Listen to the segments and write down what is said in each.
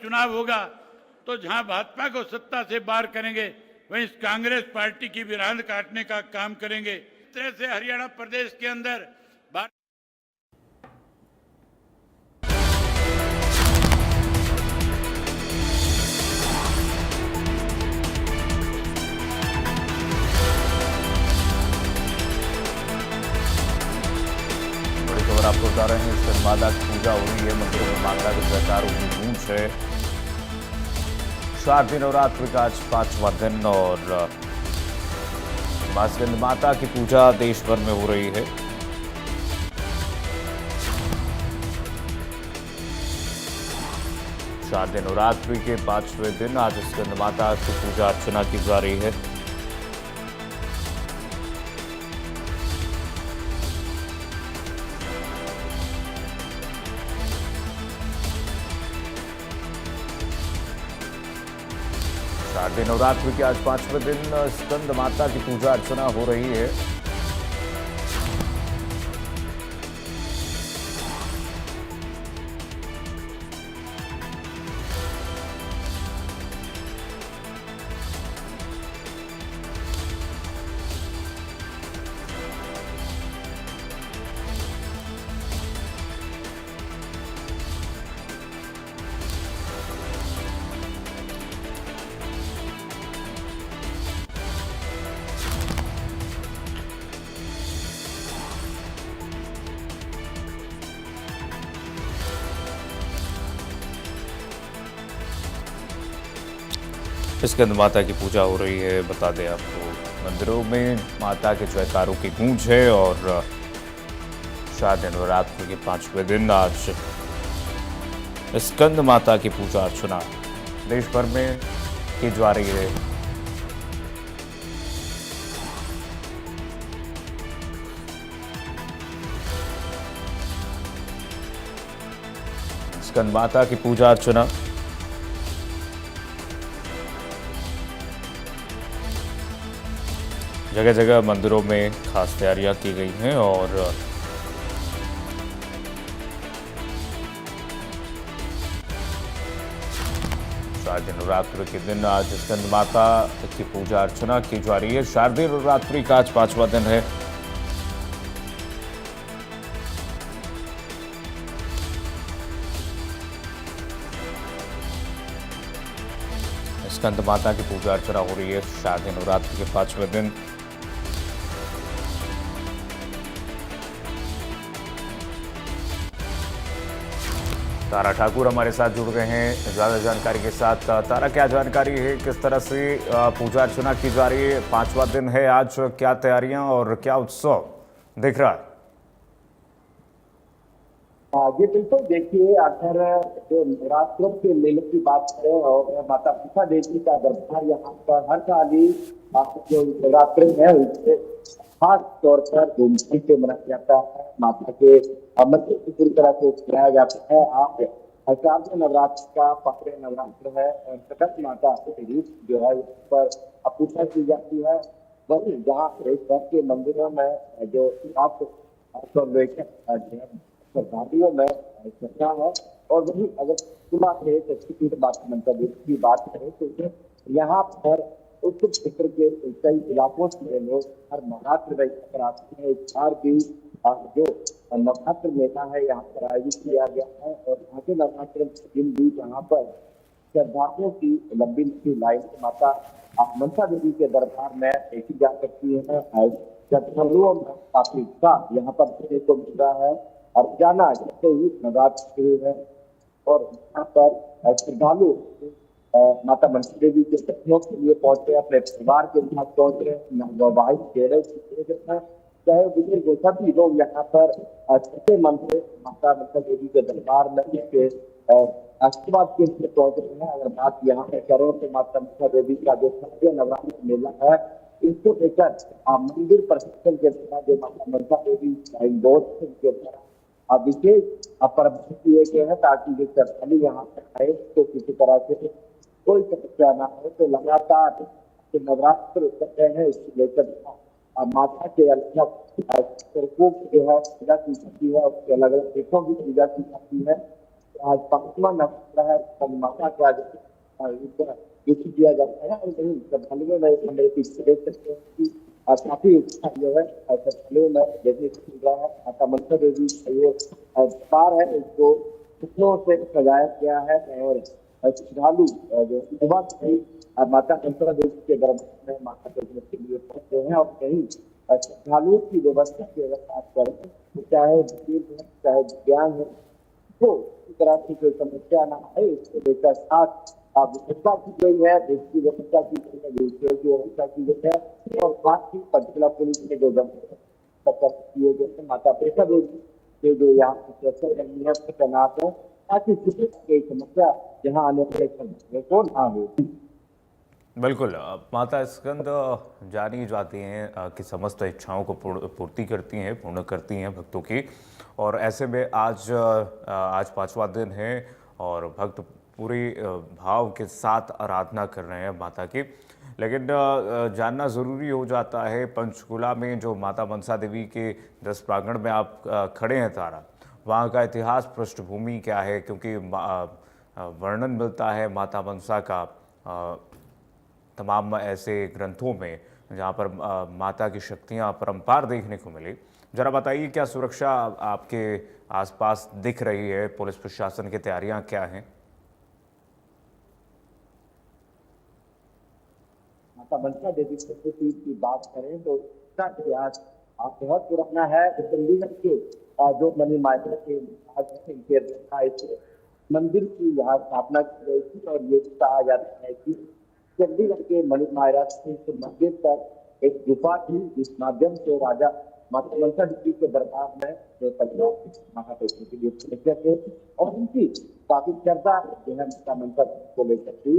चुनाव होगा तो जहां भाजपा को सत्ता से बाहर करेंगे वहीं कांग्रेस पार्टी की भी रांद काटने का काम करेंगे। इस तरह से हरियाणा प्रदेश के अंदर आपको बता रहे हैं इसके माता की पूजा हो रही है, मंदिरों में माता के जयकारों की गूंज है। शारदीय नवरात्रि का आज 5वां दिन और मां स्कंद माता की पूजा देश भर में हो रही है। शारदीय नवरात्रि के 5वें दिन आज स्कंद माता की पूजा अर्चना की जा रही है। शारदीय नवरात्रि के आज 5वें दिन स्कंद माता की पूजा अर्चना हो रही है। स्कंद माता की पूजा हो रही है। बता दें आपको, मंदिरों में माता के जयकारों की गूंज है और शारदीय नवरात्रि के 5वें दिन आज स्कंद माता की पूजा अर्चना देश भर में की जा रही है। स्कंद माता की पूजा अर्चना जगह जगह मंदिरों में खास तैयारियां की गई हैं और शारदीय नवरात्रि के दिन आज स्कंद माता की पूजा अर्चना की जा रही है। शारदीय नवरात्रि का आज 5वां दिन है। स्कंद माता की पूजा अर्चना हो रही है शारदीय नवरात्रि के 5वें दिन। तारा ठाकुर हमारे साथ जुड़ गए हैं ज्यादा जानकारी के साथ। तारा, क्या जानकारी है, किस तरह से पूजा अर्चना की जा रही है? 5वां दिन है आज, क्या तैयारियां और क्या उत्सव दिख रहा है? जी बिल्कुल, देखिए अगर जो नवरात्रों के मेले की बात करें और माता सीता देवी का दरबार यहाँ पर हर साल ही जो नवरात्रि है उससे खास तौर पर धूमधाम से मनाया जाता है। माता के मंदिर की पूरी तरह से सजाया जाता है। आप शारदीय नवरात्र का 5वें नवरात्र है और जगत माता के रूप जो है उस पर पूजा की जाती है। वही जहाँ देश भर के मंदिरों में जो श्रद्धालुओं में सजा है और वही अगर सुबह से शक्तिपीठ मंतव्य की बात करें तो यहाँ पर उत्तर क्षेत्र के कई इलाकों से लोग हर नवरात्र पर आते हैं। इस बार भी जो नवरात्र मेला है यहाँ पर आयोजित किया गया है और यहाँ के नवरात्र दिन भी यहाँ पर श्रद्धालुओं की लंबी लंबी लाइन माता मनसा देवी के दरबार में देखी जा सकती है। श्रद्धालुओं में काफी उत्साह यहाँ पर देखने को मिल रहा है और जाना जैसे ही नवरात्र शुरू है और यहाँ पर श्रद्धालु माता मनसा देवी के दर्शनों के लिए पहुंचे, अपने परिवार के साथ पहुंच रहे, वैवाहिक फेरे चाहे बुजुर्ग सभी लोग यहाँ पर सच्चे मन से माता मनसा देवी के दरबार में के आशीर्वाद के लिए पहुंच रहे हैं। अगर बात यहाँ पे करो तो माता मनसा देवी का जो शारदीय नवरात्र मेला है इसको लेकर मंदिर प्रशासन के द्वारा जो माता मनसा देवी के द्वारा विशेष प्रबंध किए गए हैं ताकि जो श्रद्धालु यहाँ पे आए तो किसी तरह से कोई समस्या ना हो। तो लगातार जो नवरात्र कर रहे हैं इसको लेकर माता के अलग स्वरूपों जो है पूजा की जाती है, उसके अलग अलग पीठों की पूजा की जाती है आज 5वां नवरात्र है, कल माता के आज युद्ध किया जाता है। और वहीं श्रद्धालुओं में हमारे पीछे देख सकते हैं कि काफी उत्साह जो है श्रद्धालुओं में देखने को मिल रहा है। माता मनसा देवी का ये दरबार है, इसको फूलों से सजाया गया है और श्रद्धालु जो सुबह से ही माता मनसा देवी के दरबार में माता देखने के लिए पहुंचते हैं। और कहीं श्रद्धालुओं की व्यवस्था की अगर बात करें तो चाहे बुजुर्ग है, चाहे दिव्यांग है, तो इस तरह की कोई समस्या ना है, इसको लेकर साथ व्यवस्था की गई है, देश की व्यवस्था की गई है, देश की व्यवस्था की गई है। और साथ ही पंचकुला पुलिस ने जो किए गए हैं, माता मनसा देवी के जो यहाँ की सुरक्षा कर्मी है तैनात है, ताकि किसी की समस्या यहाँ आने वाले समय को ना हो। बिल्कुल, माता स्कंद जानी जाती हैं कि समस्त इच्छाओं को पूर्ति करती हैं, पूर्ण करती हैं भक्तों की। और ऐसे में आज 5वां दिन है और भक्त पूरी भाव के साथ आराधना कर रहे हैं माता की। लेकिन जानना ज़रूरी हो जाता है, पंचकुला में जो माता मनसा देवी के 10 प्रांगण में आप खड़े हैं तारा, वहाँ का इतिहास पृष्ठभूमि क्या है? क्योंकि वर्णन मिलता है माता मनसा का तमाम ऐसे ग्रंथों में जहाँ पर माता की शक्तियाँ परंपार देखने को मिली। जरा बताइए, क्या सुरक्षा आपके आसपास दिख रही है? पुलिस प्रशासन की तैयारियां क्या हैं? माता मनसा देवी शक्तिपीठ की बात करें तो इसका इतिहास बहुत पुराना है। चंडीगढ़ के जो मनी माता के मंदिर की यहाँ स्थापना की गई थी। और ये कहा जाता है कि चंडीगढ़ के मणि महाराज के मंदिर तक एक गुफा थी, जिस माध्यम से राजा माता मनसा देवी के दरबार में माता देखने के लिए पहुंचे थे। और उनकी काफी श्रद्धा जो है माता मनसा को लेकर थी।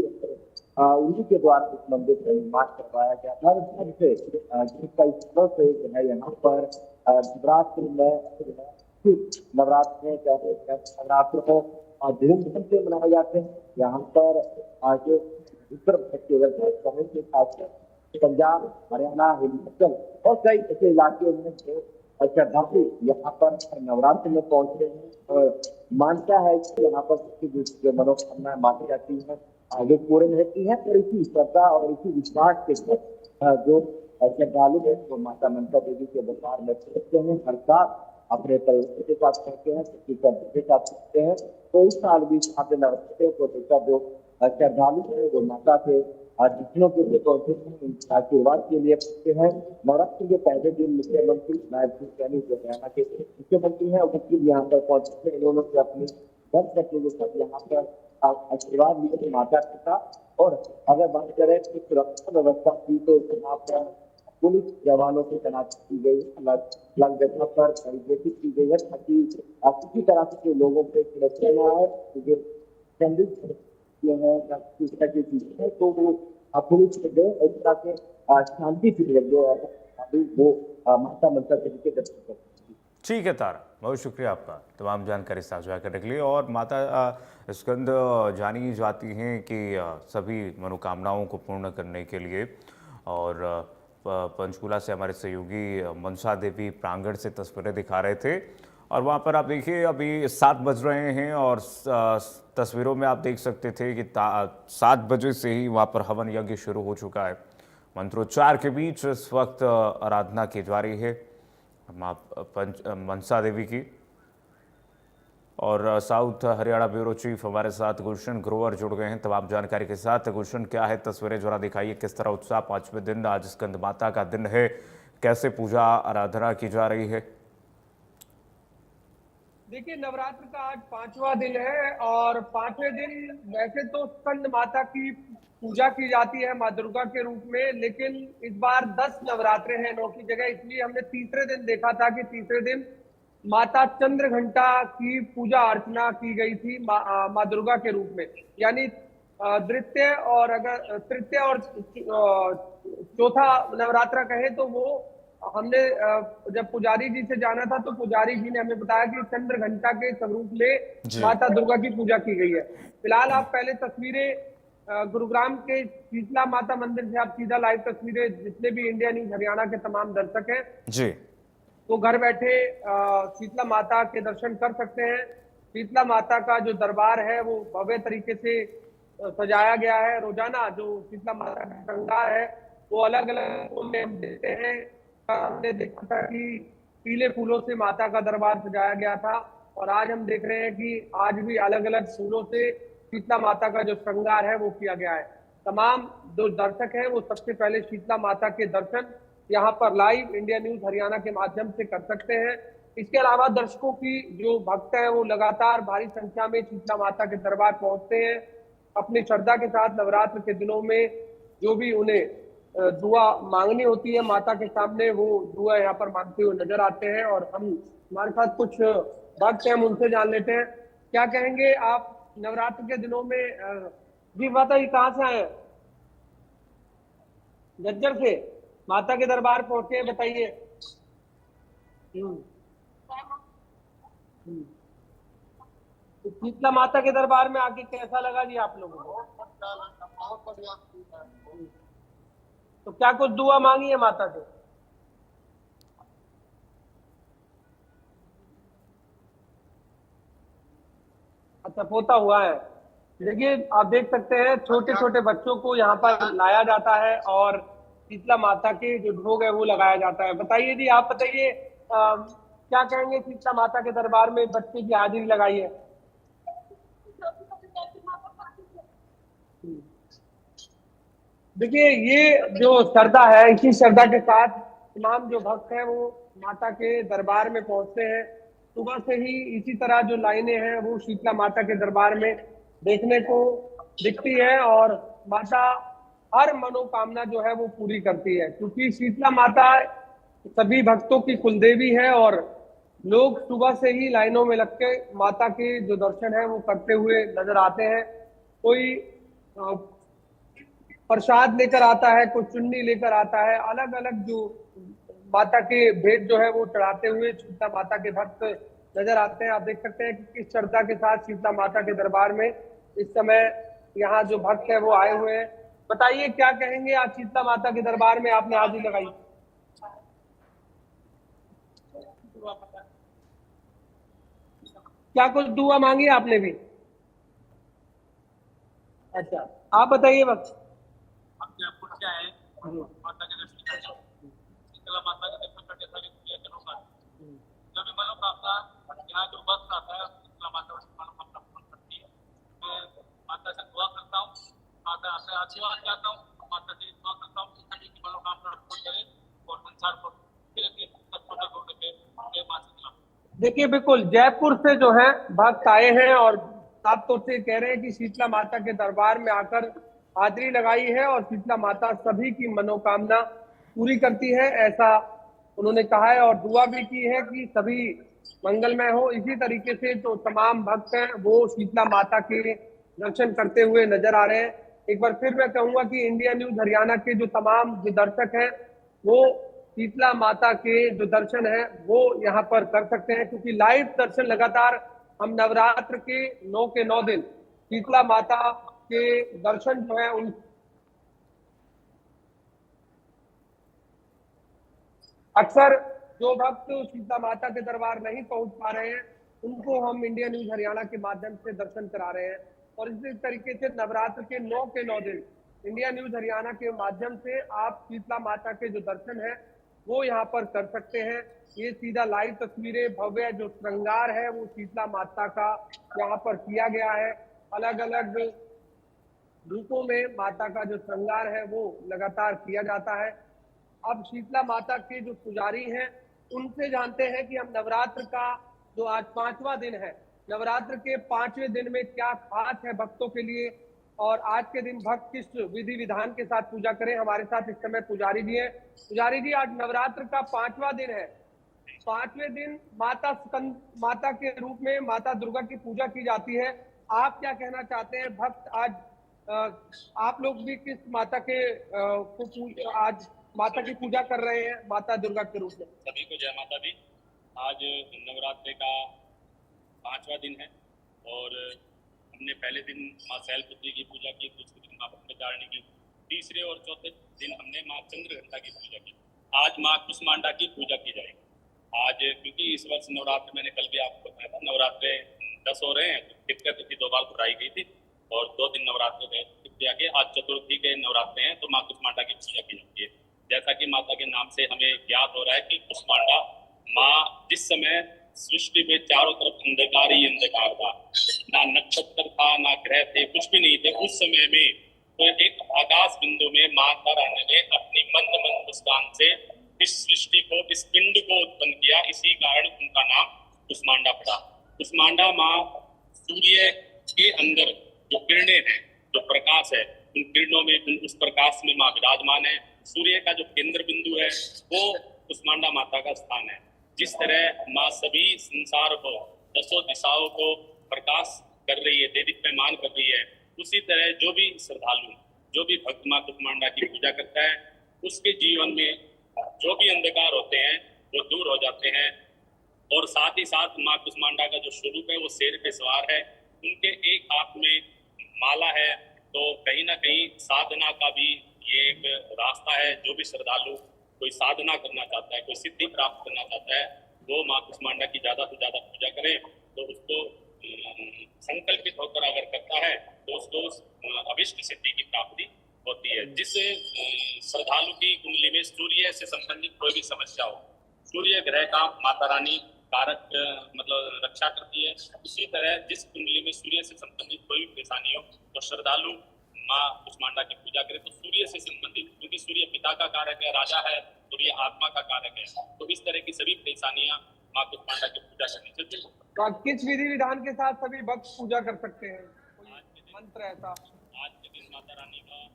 उन्हीं के द्वारा इस मंदिर का निर्माण करवाया गया था। से जो है यहाँ पर नवरात्र में नवरात्र को धूमधाम से मनाए जाते हैं। यहाँ पर आज उत्तर के खासकर पंजाब, हरियाणा, हिमाचल और कई ऐसे इलाके में श्रद्धालु यहाँ पर नवरात्र में पहुंचते हैं। और मानता है कि यहाँ पर जो मनोकामनाएं मांगी जाती है आगे पूर्ण रहती है। और इसी श्रद्धा और इसी विश्वास के साथ जो श्रद्धालु है वो माता मनसा देवी के दरबार में पहुंचते हैं। हर साल अपने परिवार के साथ पहुंचते हैं, के साथ पहुंचते हैं। तो इस साल भी अपने नवरात्रों को लेकर जो श्रद्धालु है वो माता के दर्शनों के लिए पहुंचे हैं, उनके आशीर्वाद के लिए पहुंचे हैं। नवरात्र के पहले दिन मुख्यमंत्री नायब सिंह सैनी जो हरियाणा के मुख्यमंत्री हैं वो भी यहाँ पर पहुंचे हैं। इन्होंने से अपने दर्शकों के साथ यहाँ पर आशीर्वाद लिए माता पिता। और अगर बात करें तो सुरक्षा व्यवस्था की तो यहाँ पर पुलिस जवानों की तैनाती की गई, अलग जगह पर बैरिकेडिंग की गई है ताकि किसी तरह के लोगों पे सुरक्षा न आए। संदिग्ध जो है किस तरह की चीजें है तो वो पुलिस को दे इस तरह के शांति से जो वो माता मनसा देवी के दर्शन करते हैं। ठीक है तारा, बहुत शुक्रिया आपका तमाम जानकारी साझा करने के लिए। और माता स्कंद जानी जाती हैं कि सभी मनोकामनाओं को पूर्ण करने के लिए। और पंचकुला से हमारे सहयोगी मनसा देवी प्रांगण से तस्वीरें दिखा रहे थे। और वहाँ पर आप देखिए अभी 7 बज रहे हैं और तस्वीरों में आप देख सकते थे कि 7 बजे से ही वहाँ पर हवन यज्ञ शुरू हो चुका है। मंत्रोच्चार के बीच इस वक्त आराधना की जा रही है मनसा देवी की। और साउथ हरियाणा ब्यूरो चीफ हमारे साथ गुलशन ग्रोवर जुड़ गए हैं तमाम जानकारी के साथ। गुलशन, क्या है तस्वीरें जरा दिखाइए, किस तरह उत्साह 5वें दिन आज स्कंद माता का दिन है, कैसे पूजा आराधना की जा रही है? देखिए, नवरात्र का आज 5वां दिन है और 5वें दिन वैसे तो स्कंद माता की पूजा की जाती है माँ दुर्गा के रूप में, लेकिन इस बार 10 नवरात्रे हैं 9 की जगह, इसलिए हमने तीसरे दिन देखा था कि तीसरे दिन माता चंद्र घंटा की पूजा अर्चना की गई थी माँ दुर्गा के रूप में। यानी तृतीय और चौथा नवरात्रा कहे तो वो हमने जब पुजारी जी से जाना था तो पुजारी जी ने हमें बताया कि चंद्र घंटा के स्वरूप में माता दुर्गा की पूजा की गई है। फिलहाल आप पहले तस्वीरें गुरुग्राम के शीतला माता मंदिर से आप सीधा लाइव तस्वीरें, जितने भी इंडिया न्यूज हरियाणा के तमाम दर्शक हैं जी तो घर बैठे शीतला माता के दर्शन कर सकते हैं। शीतला माता का जो दरबार है वो भव्य तरीके से सजाया गया है। रोजाना जो शीतला माता का श्रृंगार है वो अलग अलग फूल में हम देखते हैं। हमने देखा था कि पीले फूलों से माता का दरबार सजाया गया था, और आज हम देख रहे हैं कि आज भी अलग अलग फूलों से शीतला माता का जो श्रृंगार है वो किया गया है। तमाम जो दर्शक हैं वो सबसे पहले शीतला माता के दर्शन यहाँ पर लाइव इंडिया न्यूज हरियाणा के माध्यम से कर सकते हैं। इसके अलावा दर्शकों की जो भक्त है वो लगातार भारी संख्या में शीतला माता के दरबार पहुंचते हैं। अपनी श्रद्धा के साथ नवरात्र के दिनों में जो भी उन्हें दुआ मांगनी होती है माता के सामने, वो दुआ यहाँ पर मांगते हुए नजर आते हैं। और हम हमारे साथ कुछ भक्त हैं, हम उनसे जान लेते हैं। क्या कहेंगे आप नवरात्र के दिनों में? जी माता जी कहाँ से आए हैं? झज्जर से माता के दरबार पहुंचे, बताइए। तो शीतला माता के दरबार में आके कैसा लगा जी आप लोगों को? बहुत बढ़िया। तो क्या कुछ दुआ मांगी है माता से? अच्छा, पोता हुआ है। देखिए आप देख सकते हैं छोटे छोटे बच्चों को यहाँ पर लाया जाता है और शीतला माता के जो भोग है वो लगाया जाता है। बताइए जी, आप बताइए क्या कहेंगे? शीतला माता के दरबार में बच्चे की हाजिरी लगाई है। देखिए ये जो श्रद्धा है, इसी श्रद्धा के साथ तमाम जो भक्त हैं वो माता के दरबार में पहुंचते हैं। सुबह से ही इसी तरह जो लाइनें हैं वो शीतला माता के दरबार में देखने को दिखती है, और माता हर मनोकामना जो है वो पूरी करती है, क्योंकि शीतला माता सभी भक्तों की कुलदेवी है। और लोग सुबह से ही लाइनों में लग के माता के जो दर्शन है वो करते हुए नजर आते हैं। कोई प्रसाद लेकर आता है, कोई चुन्नी लेकर आता है, अलग अलग जो माता के भेंट जो है वो चढ़ाते हुए शीतला माता के भक्त नजर आते हैं। आप देख सकते हैं कि किस श्रद्धा के साथ शीतला माता के दरबार में इस समय यहाँ जो भक्त है वो आए हुए हैं। बताइए क्या कहेंगे आज शीतला माता के दरबार में आपने हाजिरी लगाई? क्या कुछ दुआ मांगी आपने भी? अच्छा, आप बताइए बस। हम जयपुर से आए माता के दर्शन करने, शीतला माता के दर्शन करके सभी पूजा करो का जो भी मनोकामना यहाँ जो वक्त आता है शीतला माता उसकी मनोकामना पूर्ण करती है। मैं माता से दुआ करता हूँ, माता से आशीर्वाद चाहता हूँ, माता से दुआ करता हूँ कि सभी की मनोकामना पूर्ण करे और संसार को देखिए बिल्कुल जयपुर से जो है भक्त आए हैं और साफ तौर से कह रहे हैं कि शीतला माता के दरबार में आकर हाजिरी लगाई है और शीतला माता सभी की मनोकामना पूरी करती है, ऐसा उन्होंने कहा है। और दुआ भी की है कि सभी मंगलमय हो। इसी तरीके से जो तमाम भक्त हैं वो शीतला माता के दर्शन करते हुए नजर आ रहे हैं। एक बार फिर मैं कहूंगा कि इंडिया न्यूज हरियाणा के जो तमाम जो दर्शक हैं वो शीतला माता के जो दर्शन है वो यहाँ पर कर सकते हैं, क्योंकि लाइव दर्शन लगातार हम नवरात्र के 9 दिन शीतला माता के दर्शन जो है उन अक्सर जो भक्त शीतला माता के दरबार नहीं पहुंच पा रहे हैं उनको हम इंडिया न्यूज हरियाणा के माध्यम से दर्शन करा रहे हैं। और इसी तरीके से नवरात्र के 9 दिन इंडिया न्यूज हरियाणा के माध्यम से आप शीतला माता के जो दर्शन है वो यहाँ पर कर सकते हैं। ये सीधा लाइव तस्वीरें, भव्य जो श्रृंगार है वो शीतला माता का यहाँ पर किया गया है। अलग अलग रूपों में माता का जो श्रृंगार है वो लगातार किया जाता है। अब शीतला माता के जो पुजारी हैं उनसे जानते हैं कि हम नवरात्र का जो आज 5वां दिन है, नवरात्र के 5वें दिन में क्या खास है भक्तों के लिए और आज के दिन भक्त किस विधि विधान के साथ पूजा करें। हमारे साथ इस समय पुजारी जी हैं। पुजारी जी, आज नवरात्र का 5वां दिन है, 5वें दिन माता के रूप में माता दुर्गा की पूजा की जाती है। आप क्या कहना चाहते हैं? भक्त आज आप लोग भी किस माता के आज माता की पूजा कर रहे हैं माता दुर्गा के रूप में? सभी को जय माता दी। आज नवरात्रि का 5वां दिन है और हमने पहले दिन माँ शैलपुत्री की पूजा की, दूसरे दिन माँ ब्रह्मचारिणी की, तीसरे और चौथे दिन हमने माँ चंद्रघंटा की पूजा की। आज माँ कुष्मांडा की पूजा की जाएगी। आज क्योंकि इस वर्ष नवरात्र मैंने कल भी आपको बताया था, नवरात्रे 10 हो रहे हैं। तृतीया तिथि 2 बार दोहराई गई थी और 2 दिन नवरात्र थे तृतीया के। आज चतुर्थी के नवरात्र हैं तो माँ कुष्मांडा की पूजा की जाती है। जैसा कि माता के नाम से हमें ज्ञात हो रहा है कि कुष्मांडा माँ जिस समय सृष्टि में चारों तरफ अंधकार ही अंधकार था, ना नक्षत्र था ना ग्रह थे, कुछ भी नहीं थे, उस समय में तो एक आकाश बिंदु में माता रानी ने अपनी मंद मंद मुस्कान से इस सृष्टि को, इस पिंड को उत्पन्न किया। इसी कारण उनका नाम कुष्मांडा पड़ा। कुष्मांडा माँ सूर्य के अंदर जो किरणें हैं, जो प्रकाश है, उन किरणों में, उस प्रकाश में माँ विराजमान है। सूर्य का जो केंद्र बिंदु है वो कुष्मांडा माता का स्थान है। जिस तरह माँ सभी संसार को, 10 दिशाओं को प्रकाश कर रही है, देदीप्यमान कर रही है, उसी तरह जो भी श्रद्धालु, जो भी भक्त माँ कुष्मांडा की पूजा करता है, उसके जीवन में जो भी अंधकार होते हैं वो दूर हो जाते हैं। और साथ ही साथ माँ कुष्मांडा का जो स्वरूप है वो शेर पे सवार है। उनके एक हाथ में माला है, तो कहीं ना कहीं साधना का भी ये एक रास्ता है। जो भी श्रद्धालु कोई साधना करना चाहता है, कोई सिद्धि प्राप्त करना चाहता है, वो माँ कुष्मांडा की ज्यादा से ज्यादा पूजा करे, तो उसको संकल्पित होकर अगर करता है तो उसको अभिष्ट सिद्धि की प्राप्ति होती है। जिस श्रद्धालु की कुंडली में सूर्य से संबंधित कोई भी समस्या हो, सूर्य ग्रह का माता रानी कारक मतलब रक्षा करती है। इसी तरह जिस कुंडली में सूर्य से संबंधित कोई भी परेशानी हो तो श्रद्धालु माँ कुष्मांडा की पूजा करे। तो सूर्य से संबंधित, क्योंकि सूर्य पिता का कारक है, राजा है, सूर्य आत्मा का कारक है, तो इस तरह की सभी परेशानियां माँ कुष्मांडा की पूजा करनी चाहिए। तो किस विधि विधान के साथ सभी भक्त पूजा कर सकते हैं? कोई मंत्र ऐसा? आज के दिन माता रानी का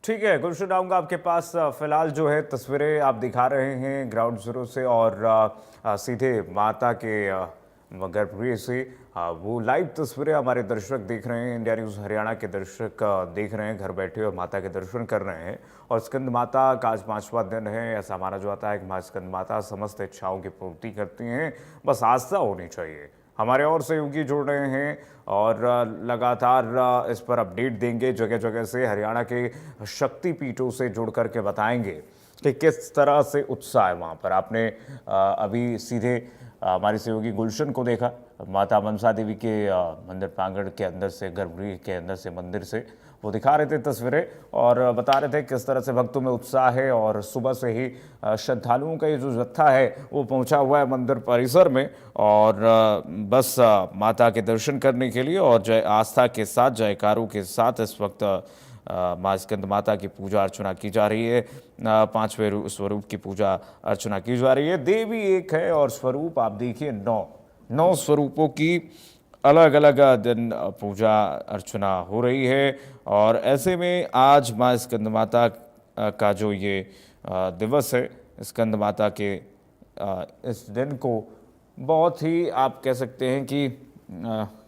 ठीक है, गुलशन आऊँगा आपके पास। फिलहाल जो है तस्वीरें आप दिखा रहे हैं ग्राउंड जीरो से और सीधे माता के गर्भगृह से वो लाइव तस्वीरें हमारे दर्शक देख रहे हैं। इंडिया न्यूज़ हरियाणा के दर्शक देख रहे हैं, घर बैठे हुए माता के दर्शन कर रहे हैं। और स्कंद माता का आज 5वां दिन है। ऐसा माना जाता है कि माँ स्कंद माता समस्त इच्छाओं की पूर्ति करती हैं, बस आस्था होनी चाहिए। हमारे और सहयोगी जुड़ रहे हैं और लगातार इस पर अपडेट देंगे। जगह जगह से हरियाणा के शक्तिपीठों से जुड़ करके बताएंगे कि किस तरह से उत्साह है वहाँ पर। आपने अभी सीधे हमारे सहयोगी गुलशन को देखा, माता मनसा देवी के मंदिर प्रांगण के अंदर से, गर्भगृह के अंदर से, मंदिर से वो दिखा रहे थे तस्वीरें और बता रहे थे किस तरह से भक्तों में उत्साह है। और सुबह से ही श्रद्धालुओं का ये जो जत्था है वो पहुंचा हुआ है मंदिर परिसर में और बस माता के दर्शन करने के लिए और जय आस्था के साथ, जयकारों के साथ इस वक्त माँ स्कंद माता की पूजा अर्चना की जा रही है। 5वें स्वरूप की पूजा अर्चना की जा रही है। देवी एक है और स्वरूप आप देखिए 9 स्वरूपों की अलग अलग दिन पूजा अर्चना हो रही है। और ऐसे में आज माँ स्कंद माता का जो ये दिवस है, स्कंद माता के इस दिन को बहुत ही आप कह सकते हैं कि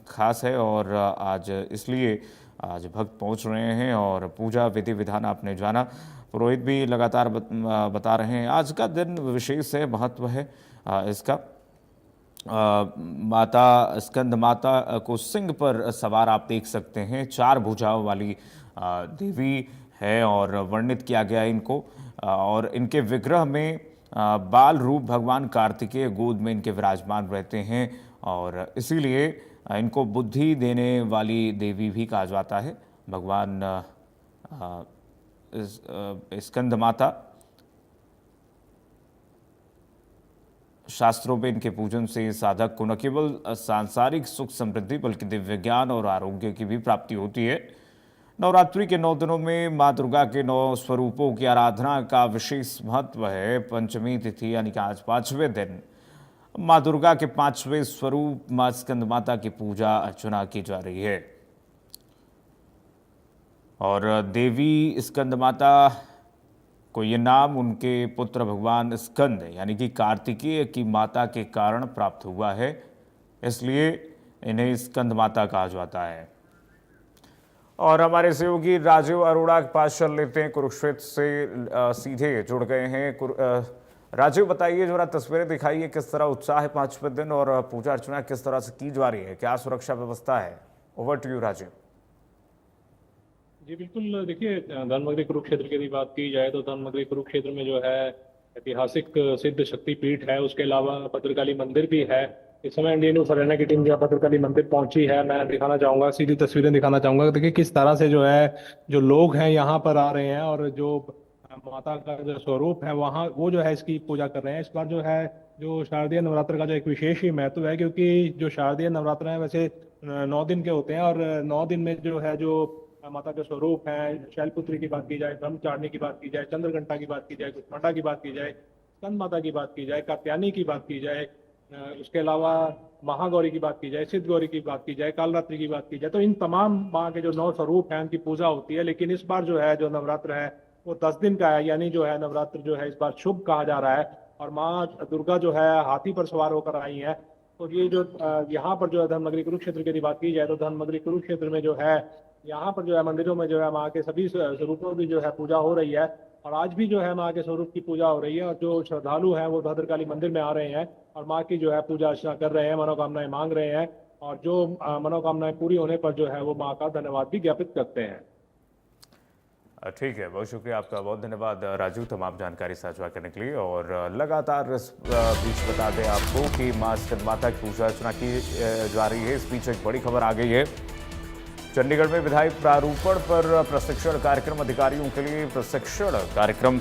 खास है। और आज इसलिए आज भक्त पहुंच रहे हैं और पूजा विधि विधान आपने जाना, पुरोहित भी लगातार बता रहे हैं। आज का दिन विशेष है, महत्व है इसका। माता स्कंद माता को सिंह पर सवार आप देख सकते हैं, 4 भुजाओं वाली देवी है और वर्णित किया गया इनको। और इनके विग्रह में बाल रूप भगवान कार्तिकेय गोद में इनके विराजमान रहते हैं और इसीलिए इनको बुद्धि देने वाली देवी भी कहा जाता है। भगवान स्कंद माता, शास्त्रों में इनके पूजन से साधक को न केवल सांसारिक सुख समृद्धि बल्कि दिव्य ज्ञान और आरोग्य की भी प्राप्ति होती है। नवरात्रि के 9 दिनों में माँ दुर्गा के 9 स्वरूपों की आराधना का विशेष महत्व है। पंचमी तिथि यानी कि आज 5वें दिन माँ दुर्गा के 5वें स्वरूप माँ स्कंद माता की पूजा अर्चना की जा रही है। और देवी स्कंद माता को ये नाम उनके पुत्र भगवान स्कंद यानी कि कार्तिकेय की माता के कारण प्राप्त हुआ है, इसलिए इन्हें स्कंद माता कहा जाता है। और हमारे सहयोगी राजीव अरोड़ा के पास चल लेते हैं, कुरुक्षेत्र से सीधे जुड़ गए हैं। राजीव बताइए, जरा तस्वीरें दिखाइए, किस तरह उत्साह है 5वें दिन और पूजा अर्चना किस तरह से की जा रही है, क्या सुरक्षा व्यवस्था है? Over to you Rajiv. जी बिल्कुल, देखिए धर्मनगरी कुरुक्षेत्र की यदि बात की जाए तो धर्मनगरी कुरुक्षेत्र में जो है ऐतिहासिक सिद्ध शक्तिपीठ है, उसके अलावा भद्रकाली मंदिर भी है इस समय इंडियन न्यूज हरियाणा की टीम यहाँ भद्रकाली मंदिर पहुंची है। मैं दिखाना चाहूंगा, सीधी तस्वीरें दिखाना चाहूंगा। देखिए किस तरह से जो है जो लोग हैं यहाँ पर आ रहे हैं और जो माता का जो स्वरूप है वहाँ वो जो है इसकी पूजा कर रहे हैं। इस बार जो है जो शारदीय नवरात्र का जो एक विशेष ही महत्व है, क्योंकि जो शारदीय नवरात्र है वैसे 9 दिन के होते हैं और 9 दिन में जो है जो माता के स्वरूप है, शैलपुत्री की बात की जाए, ब्रह्मचारिणी की बात की जाए, चंद्रघंटा की बात की जाए, कुष्मांडा की बात की जाए, स्कंद माता की बात की जाए, कात्यायनी की बात की जाए, उसके अलावा महागौरी की बात की जाए, सिद्ध गौरी की बात की जाए, कालरात्रि की बात की जाए, तो इन तमाम माँ के जो 9 स्वरूप हैं उनकी पूजा होती है। लेकिन इस बार जो है जो नवरात्र है वो 10 दिन का है, यानी जो है नवरात्र जो है इस बार शुभ कहा जा रहा है और माँ दुर्गा जो है हाथी पर सवार होकर आई है। तो ये जो यहाँ पर जो है धर्मनगरी कुरुक्षेत्र की बात की जाए तो धर्मनगरी कुरुक्षेत्र में जो है यहाँ पर जो है मंदिरों में जो है माँ के सभी स्वरूपों की जो है पूजा हो रही है और आज भी जो है माँ के स्वरूप की पूजा हो रही है और जो श्रद्धालु हैं वो भद्रकाली मंदिर में आ रहे हैं और माँ की जो है पूजा अर्चना कर रहे हैं, मनोकामनाएं मांग रहे हैं और जो मनोकामनाएं पूरी होने पर जो है वो माँ का धन्यवाद भी ज्ञापित करते हैं। ठीक है, बहुत शुक्रिया आपका, बहुत धन्यवाद राजू तमाम जानकारी साझा करने के लिए। और लगातार इस बीच बता दें आपको कि मां स्कंद माता की पूजा अर्चना की जा रही है। इस बीच एक बड़ी खबर आ गई है, चंडीगढ़ में विधायी प्रारूपण पर प्रशिक्षण कार्यक्रम, अधिकारियों के लिए प्रशिक्षण कार्यक्रम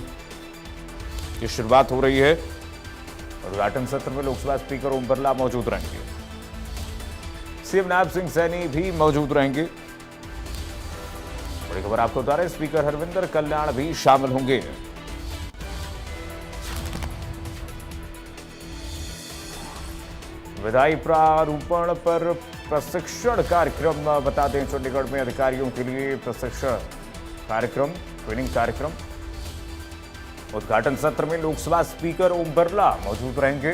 की शुरुआत हो रही है। उद्घाटन सत्र में लोकसभा स्पीकर ओम बिरला मौजूद रहेंगे, सीएम नायब सिंह सैनी भी मौजूद रहेंगे। बड़ी खबर आपको बता रहे, स्पीकर हरविंदर कल्याण भी शामिल होंगे। विधायी प्रारूपण पर प्रशिक्षण कार्यक्रम, बता दें चंडीगढ़ में अधिकारियों के लिए प्रशिक्षण कार्यक्रम, ट्रेनिंग कार्यक्रम। उद्घाटन सत्र में लोकसभा स्पीकर ओम बिरला मौजूद रहेंगे।